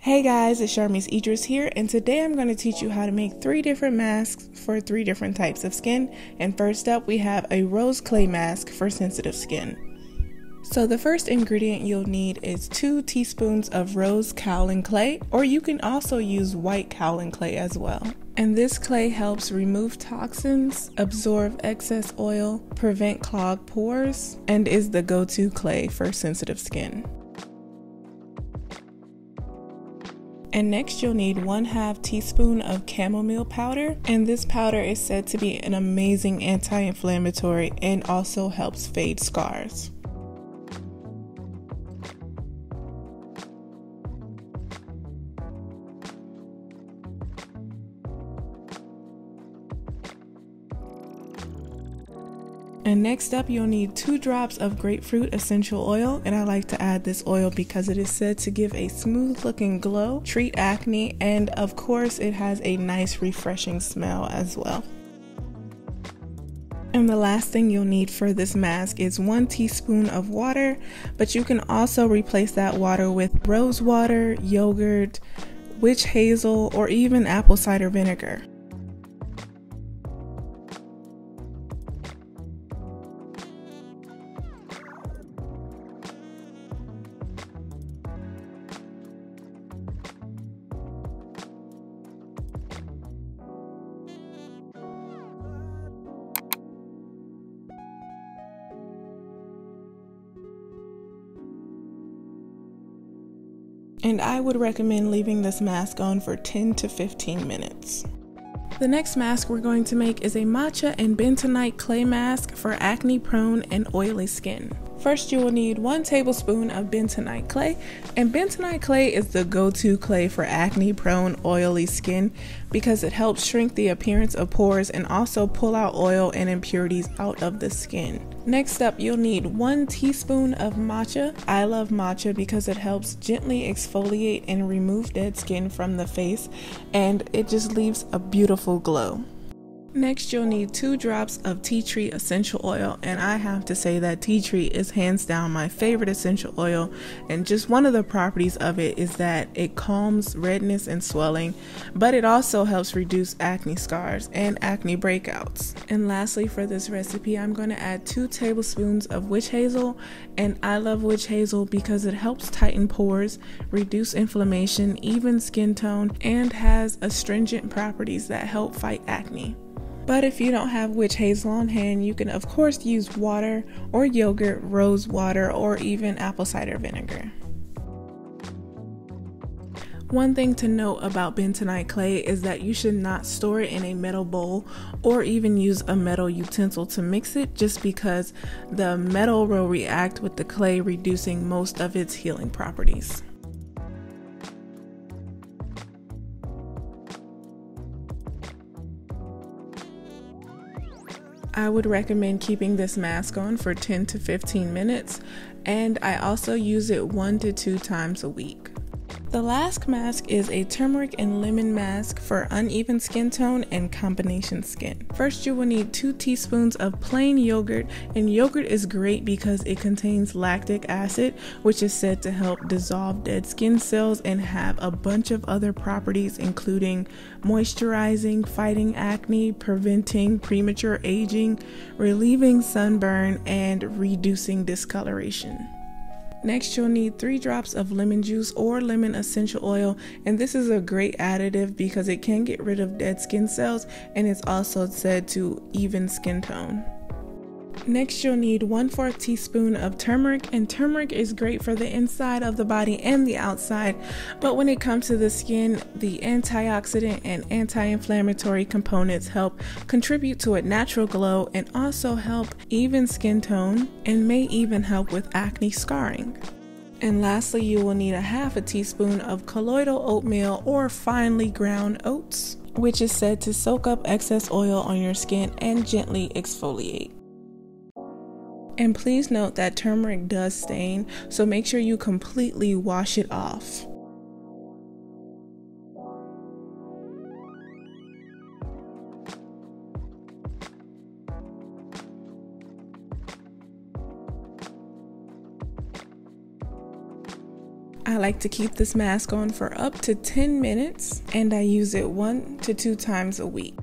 Hey guys, it's Charmise Idris here, and today I'm going to teach you how to make 3 different masks for 3 different types of skin. And first up, we have a rose clay mask for sensitive skin. So the first ingredient you'll need is 2 teaspoons of rose kaolin clay, or you can also use white kaolin clay as well. And this clay helps remove toxins, absorb excess oil, prevent clogged pores, and is the go-to clay for sensitive skin. And next you'll need 1/2 teaspoon of chamomile powder, and this powder is said to be an amazing anti-inflammatory and also helps fade scars. And next up, you'll need 2 drops of grapefruit essential oil, and I like to add this oil because it is said to give a smooth looking glow, treat acne, and of course it has a nice refreshing smell as well. And the last thing you'll need for this mask is 1 teaspoon of water, but you can also replace that water with rose water, yogurt, witch hazel, or even apple cider vinegar. And I would recommend leaving this mask on for 10 to 15 minutes. The next mask we're going to make is a matcha and bentonite clay mask for acne prone and oily skin. First, you will need 1 tablespoon of bentonite clay, and bentonite clay is the go-to clay for acne prone oily skin because it helps shrink the appearance of pores and also pull out oil and impurities out of the skin. Next up, you'll need 1 teaspoon of matcha. I love matcha because it helps gently exfoliate and remove dead skin from the face, and it just leaves a beautiful glow. Next, you'll need 2 drops of tea tree essential oil, and I have to say that tea tree is hands down my favorite essential oil, and just one of the properties of it is that it calms redness and swelling, but it also helps reduce acne scars and acne breakouts. And lastly, for this recipe, I'm going to add 2 tablespoons of witch hazel, and I love witch hazel because it helps tighten pores, reduce inflammation, even skin tone, and has astringent properties that help fight acne. But if you don't have witch hazel on hand, you can of course use water or yogurt, rose water, or even apple cider vinegar. One thing to note about bentonite clay is that you should not store it in a metal bowl or even use a metal utensil to mix it, just because the metal will react with the clay, reducing most of its healing properties. I would recommend keeping this mask on for 10 to 15 minutes, and I also use it 1 to 2 times a week. The last mask is a turmeric and lemon mask for uneven skin tone and combination skin. First, you will need 2 teaspoons of plain yogurt, and yogurt is great because it contains lactic acid, which is said to help dissolve dead skin cells and have a bunch of other properties, including moisturizing, fighting acne, preventing premature aging, relieving sunburn, and reducing discoloration. Next, you'll need 3 drops of lemon juice or lemon essential oil, and this is a great additive because it can get rid of dead skin cells, and it's also said to even skin tone. Next, you'll need 1/4 teaspoon of turmeric, and turmeric is great for the inside of the body and the outside, but when it comes to the skin, the antioxidant and anti-inflammatory components help contribute to a natural glow and also help even skin tone and may even help with acne scarring. And lastly, you will need 1/2 teaspoon of colloidal oatmeal or finely ground oats, which is said to soak up excess oil on your skin and gently exfoliate. And please note that turmeric does stain, so make sure you completely wash it off. I like to keep this mask on for up to 10 minutes, and I use it 1 to 2 times a week.